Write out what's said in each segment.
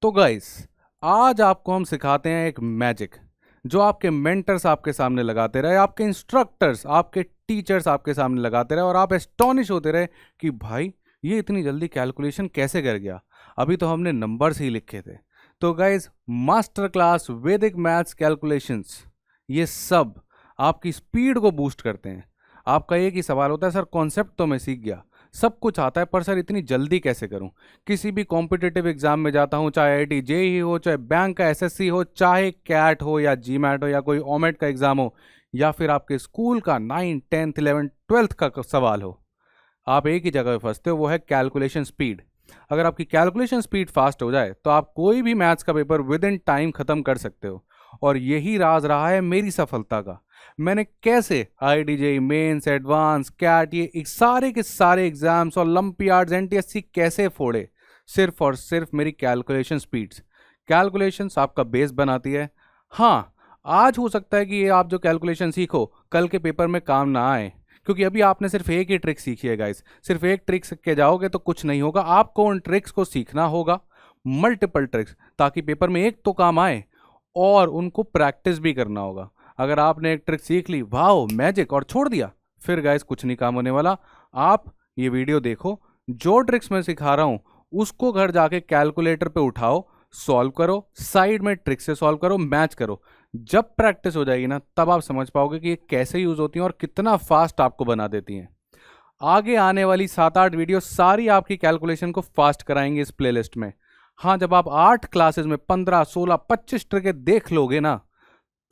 तो गाइस, आज आपको हम सिखाते हैं एक मैजिक जो आपके मेंटर्स आपके सामने लगाते रहे, आपके इंस्ट्रक्टर्स, आपके टीचर्स आपके सामने लगाते रहे और आप एस्टॉनिश होते रहे कि भाई ये इतनी जल्दी कैलकुलेशन कैसे कर गया, अभी तो हमने नंबर्स ही लिखे थे। तो गाइस, मास्टर क्लास वैदिक मैथ्स कैलकुलेशंस, ये सब आपकी स्पीड को बूस्ट करते हैं। आपका एक ही सवाल होता है, सर कॉन्सेप्ट तो मैं सीख गया, सब कुछ आता है, पर सर इतनी जल्दी कैसे करूं। किसी भी कॉम्पिटिटिव एग्जाम में जाता हूं, चाहे आईआईटी जेईई हो, चाहे बैंक का एसएससी हो, चाहे कैट हो या जीमैट हो या कोई ओमेट का एग्जाम हो, या फिर आपके स्कूल का 9, 10th, 11th, 12th का सवाल हो, आप एक ही जगह पे फंसते हो, वो है कैलकुलेशन स्पीड। अगर आपकी कैलकुलेशन स्पीड फास्ट हो जाए तो आप कोई भी मैथ्स का पेपर विद इन टाइम खत्म कर सकते हो। और यही राज रहा है मेरी सफलता का। मैंने कैसे IIT JEE mains, advance, CAT, ये सारे के सारे एग्जाम्स, ओलंपियाड्स, एनटीएससी कैसे फोड़े, सिर्फ और सिर्फ मेरी कैलकुलेशन स्पीड्स। कैलकुलेशंस आपका बेस बनाती है। हाँ, आज हो सकता है कि ये आप जो कैलकुलेशन सीखो कल के पेपर में काम ना आए, क्योंकि अभी आपने सिर्फ एक ही ट्रिक सीखी है गाइस। सिर्फ एक ट्रिक सीख के जाओगे तो कुछ नहीं होगा, आपको उन ट्रिक्स को सीखना होगा, मल्टीपल ट्रिक्स, ताकि पेपर में एक तो काम आए और उनको प्रैक्टिस भी करना होगा। अगर आपने एक ट्रिक सीख ली, वाओ मैजिक, और छोड़ दिया, फिर गाइस कुछ नहीं काम होने वाला। आप ये वीडियो देखो, जो ट्रिक्स मैं सिखा रहा हूं उसको घर जाके कैलकुलेटर पे उठाओ, सॉल्व करो, साइड में ट्रिक से सॉल्व करो, मैच करो। जब प्रैक्टिस हो जाएगी ना, तब आप समझ पाओगे कि ये कैसे यूज होती हैं और कितना फास्ट आपको बना देती हैं। आगे आने वाली 7-8 वीडियो सारी आपकी कैलकुलेशन को फास्ट कराएंगे इस प्लेलिस्ट में। हाँ, जब आप 8 क्लासेस में 15, 16, 25 ट्रिकें देख लोगे ना,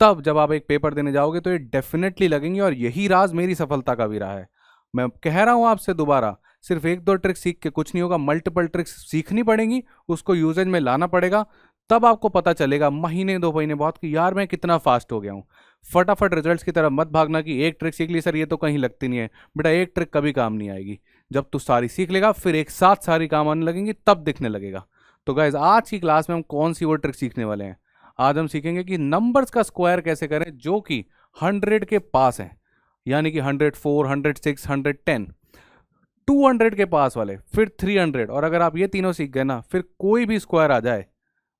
तब जब आप एक पेपर देने जाओगे तो ये डेफिनेटली लगेंगे। और यही राज मेरी सफलता का भी रहा है। मैं कह रहा हूं आपसे दोबारा, सिर्फ एक दो ट्रिक सीख के कुछ नहीं होगा, मल्टीपल ट्रिक्स सीखनी पड़ेंगी, उसको यूजेज में लाना पड़ेगा, तब आपको पता चलेगा महीने 2 महीने बाद कि यार मैं कितना फास्ट हो गया हूं। फटाफट रिजल्ट्स की तरफ मत भागना कि एक ट्रिक सीख ली सर, ये तो कहीं लगती नहीं है। बेटा, एक ट्रिक कभी काम नहीं आएगी। जब तू सारी सीख लेगा, फिर एक साथ सारी काम आने लगेंगी, तब दिखने लगेगा। तो गाइज, आज की क्लास में हम कौन सी वो ट्रिक सीखने वाले हैं? आज हम सीखेंगे कि नंबर्स का स्क्वायर कैसे करें जो कि 100 के पास है, यानी कि 104, 106, 110, 200 के पास वाले, फिर 300। और अगर आप ये तीनों सीख गए ना, फिर कोई भी स्क्वायर आ जाए,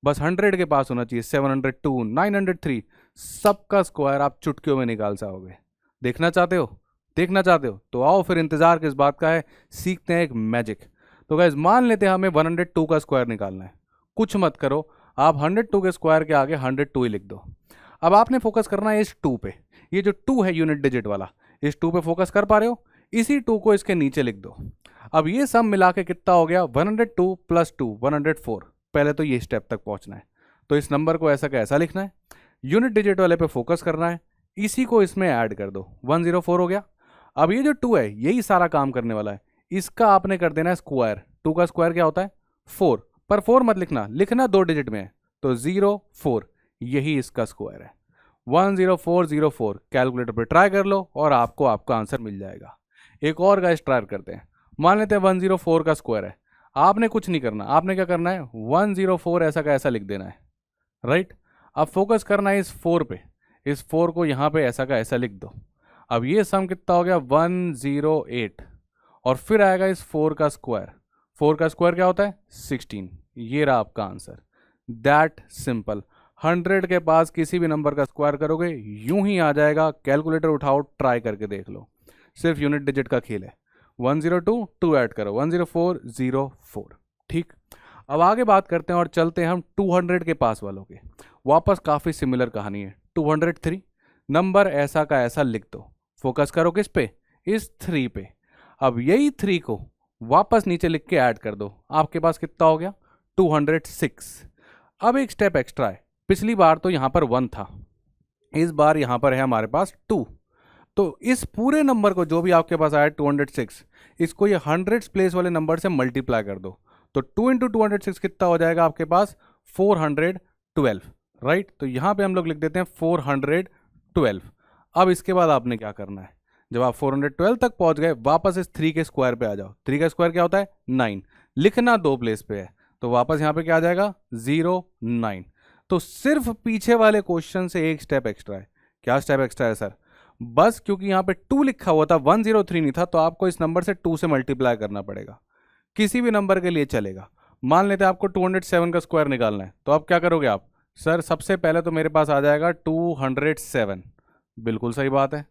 बस 100 के पास होना चाहिए। 702, 903, सबका स्क्वायर आप चुटकियों में निकाल सकोगे। देखना चाहते हो? देखना चाहते हो तो आओ, फिर इंतजार किस बात का है, सीखते हैं एक मैजिक। तो गाइस, मान लेते हैं हमें 102 का स्क्वायर निकालना है। कुछ मत करो, आप 102 के स्क्वायर के आगे 102 ही लिख दो। अब आपने फोकस करना है इस 2 पे। ये जो 2 है यूनिट डिजिट वाला, इस 2 पे फोकस कर पा रहे हो? इसी 2 को इसके नीचे लिख दो। अब ये सम मिला के कितना हो गया? 102 + 2, 104। पहले तो ये स्टेप तक पहुंचना है, तो इस नंबर को ऐसा का ऐसा लिखना है, यूनिट डिजिट वाले पे फोकस करना है, इसी को इसमें ऐड कर दो, 104 हो गया। अब ये जो 2 है, यही सारा काम करने वाला है। इसका आपने कर देना है स्क्वायर। 2 का स्क्वायर क्या होता है? 4। पर 4 मत लिखना, लिखना 2 डिजिट में है, तो 04, यही इसका स्क्वायर है। 10404। कैलकुलेटर पे ट्राई कर लो और आपको आपका आंसर मिल जाएगा। एक और गाइस ट्राई करते हैं। मान लेते हैं 104 का स्क्वायर है। आपने कुछ नहीं करना, आपने क्या करना है, 104 ऐसा का ऐसा लिख देना है, राइट। अब फोकस करना है इस 4 पे, इस 4 को यहाँ पे ऐसा का ऐसा लिख दो। अब ये सम कितना हो गया? 108। और फिर आएगा इस 4 का स्क्वायर। 4 का स्क्वायर क्या होता है? 16। ये रहा आपका आंसर। That simple. 100 के पास किसी भी नंबर का स्क्वायर करोगे, यूं ही आ जाएगा। कैलकुलेटर उठाओ, ट्राई करके देख लो। सिर्फ यूनिट डिजिट का खेल है। 102, 2 ऐड करो, 10404। ठीक, अब आगे बात करते हैं और चलते हैं हम 200 के पास वालों के। वापस काफ़ी सिमिलर कहानी है। 203 नंबर ऐसा का ऐसा लिख दो। फोकस करो किस पे? इस 3 पे। अब यही 3 को वापस नीचे लिख के ऐड कर दो। आपके पास कितना हो गया? 206। अब एक स्टेप एक्स्ट्रा है। पिछली बार तो यहाँ पर 1 था, इस बार यहाँ पर है हमारे पास 2। तो इस पूरे नंबर को जो भी आपके पास आया 206, इसको ये 100 प्लेस वाले नंबर से मल्टीप्लाई कर दो। तो 2 × 206 कितना हो जाएगा आपके पास? 412, राइट। तो यहाँ पे हम लोग लिख देते हैं 412। अब इसके बाद आपने क्या करना है, जब आप 412 तक पहुंच गए, वापस इस 3 के स्क्वायर पे आ जाओ। 3 का स्क्वायर क्या होता है? 9। लिखना 2 प्लेस पे है, तो वापस यहाँ पे क्या आ जाएगा? 09। तो सिर्फ पीछे वाले क्वेश्चन से एक स्टेप एक्स्ट्रा है। क्या स्टेप एक्स्ट्रा है सर? बस क्योंकि यहाँ पे 2 लिखा हुआ था, 103 नहीं था, तो आपको इस नंबर से 2 से मल्टीप्लाई करना पड़ेगा। किसी भी नंबर के लिए चलेगा, मान लेते हैं आपको 207 का स्क्वायर निकालना है, तो आप क्या करोगे आप, सर सबसे पहले तो मेरे पास आ जाएगा 207, बिल्कुल सही बात है।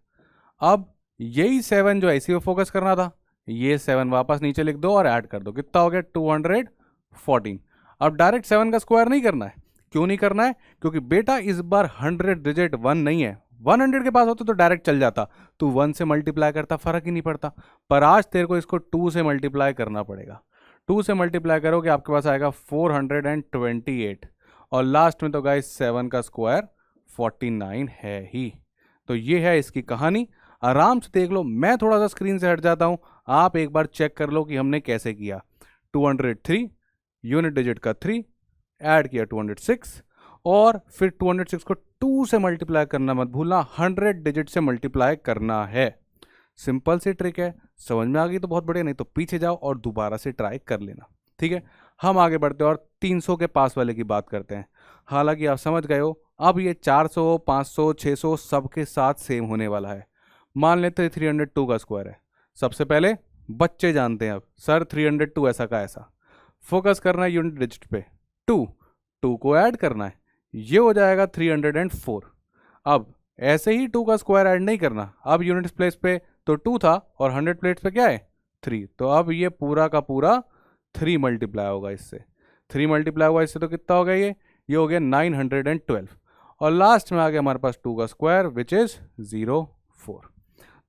अब यही 7 जो है इसी पे फोकस करना था, ये 7 वापस नीचे लिख दो और ऐड कर दो, कितना हो गया 214। अब डायरेक्ट 7 का स्क्वायर नहीं करना है, क्यों नहीं करना है, क्योंकि बेटा इस बार 100 डिजिट 1 नहीं है, 100 के पास होता तो डायरेक्ट चल जाता, तू 1 से मल्टीप्लाई करता, फर्क ही नहीं पड़ता। पर आज तेरे को इसको 2 से मल्टीप्लाई करना पड़ेगा। 2 से मल्टीप्लाई करोगे आपके पास आएगा 428, और लास्ट में तो गाइस 7 का स्क्वायर 49 है ही। तो ये है इसकी कहानी, आराम से देख लो। मैं थोड़ा सा स्क्रीन से हट जाता हूं, आप एक बार चेक कर लो कि हमने कैसे किया। 203 यूनिट डिजिट का 3 ऐड किया 206, और फिर 206 को 2 से मल्टीप्लाई करना मत भूलना, 100 डिजिट से मल्टीप्लाई करना है। सिंपल सी ट्रिक है, समझ में आ गई तो बहुत बढ़िया, नहीं तो पीछे जाओ और दोबारा से ट्राई कर लेना। ठीक है, हम आगे बढ़ते हैं और 300 के पास वाले की बात करते हैं। हालांकि आप समझ गए हो, अब ये 400 500 600 सबके साथ सेम होने वाला है। मान लेते हैं 302 का स्क्वायर है। सबसे पहले बच्चे जानते हैं अब, सर 302 ऐसा का ऐसा, फोकस करना है यूनिट डिजिट पे, 2 को ऐड करना है, ये हो जाएगा 304। अब ऐसे ही 2 का स्क्वायर ऐड नहीं करना, अब यूनिट प्लेस पे तो 2 था और 100 प्लेस पे क्या है 3, तो अब ये पूरा का पूरा 3 मल्टीप्लाई होगा इससे, 3 मल्टीप्लाई हुआ इससे तो कितना हो गया ये हो गया 912, और लास्ट में आ गया हमारे पास 2 का स्क्वायर विच इज 04।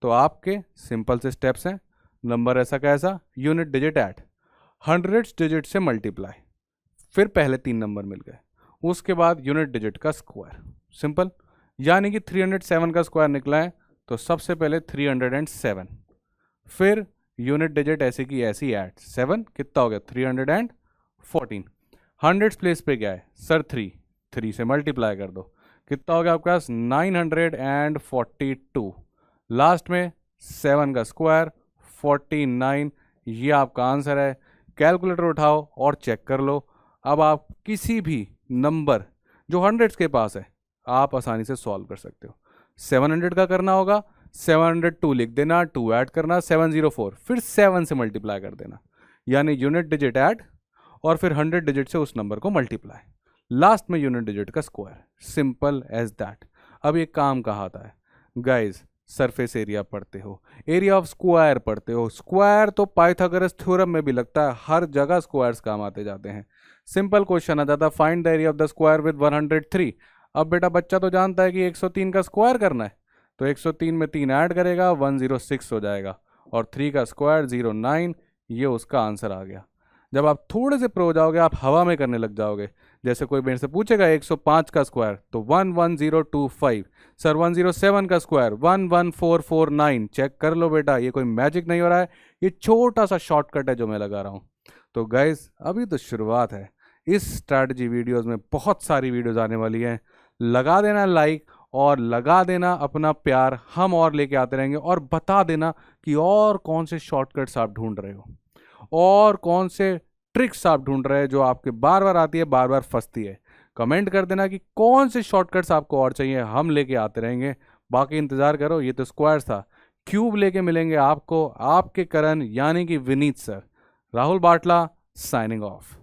तो आपके सिंपल से स्टेप्स हैं, नंबर ऐसा कैसा, यूनिट डिजिट ऐड, 100 डिजिट से मल्टीप्लाई, फिर पहले 3 नंबर मिल गए, उसके बाद यूनिट डिजिट का स्क्वायर, सिंपल। यानी कि 307 का स्क्वायर निकला है, तो सबसे पहले 307, फिर यूनिट डिजिट ऐसे की ऐसी ऐड 7, कितना हो गया 314। 100 प्लेस पे क्या है सर 3 से मल्टीप्लाई कर दो, कितना हो गया आपके पास 942, लास्ट में 7 का स्क्वायर 49, ये आपका आंसर है। कैलकुलेटर उठाओ और चेक कर लो। अब आप किसी भी नंबर जो 100 के पास है आप आसानी से सॉल्व कर सकते हो। 700 का करना होगा, 702 लिख देना, 2 ऐड करना 704, फिर 7 से मल्टीप्लाई कर देना, यानी यूनिट डिजिट ऐड और फिर 100 डिजिट से उस नंबर को मल्टीप्लाई, लास्ट में यूनिट डिजिट का स्क्वायर, सिंपल एज दैट। अब ये काम कहाँ आता है गाइज, सरफेस एरिया पढ़ते हो, एरिया ऑफ स्क्वायर पढ़ते हो, स्क्वायर तो पाइथागोरस थ्योरम में भी लगता है, हर जगह स्क्वायर्स काम आते जाते हैं। सिंपल क्वेश्चन आ जाता है, find the area of the square with 103। अब बेटा बच्चा तो जानता है कि 103 का स्क्वायर करना है, तो 103 में 3 ऐड करेगा 106 हो जाएगा, और 3 का स्क्वायर 09, ये उसका आंसर आ गया। जब आप थोड़े से प्रो हो जाओगे आप हवा में करने लग जाओगे, जैसे कोई मेरे से पूछेगा 105 का स्क्वायर तो 11025, सर 107 का स्क्वायर 11449, चेक कर लो बेटा, ये कोई मैजिक नहीं हो रहा है, ये छोटा सा शॉर्टकट है जो मैं लगा रहा हूँ। तो गाइज अभी तो शुरुआत है, इस स्ट्रैटेजी वीडियोस में बहुत सारी वीडियोस आने वाली हैं, लगा देना लाइक और लगा देना अपना प्यार, हम और लेके आते रहेंगे, और बता देना कि और कौन से शॉर्टकट्स आप ढूंढ रहे हो और कौन से ट्रिक्स आप ढूंढ रहे हैं जो आपके बार बार आती है, बार बार फंसती है। कमेंट कर देना कि कौन से शॉर्टकट्स आपको और चाहिए, हम लेके आते रहेंगे। बाकी इंतजार करो, ये तो स्क्वायर था, क्यूब लेके मिलेंगे आपको आपके करण यानी कि विनीत सर। राहुल बाटला साइनिंग ऑफ।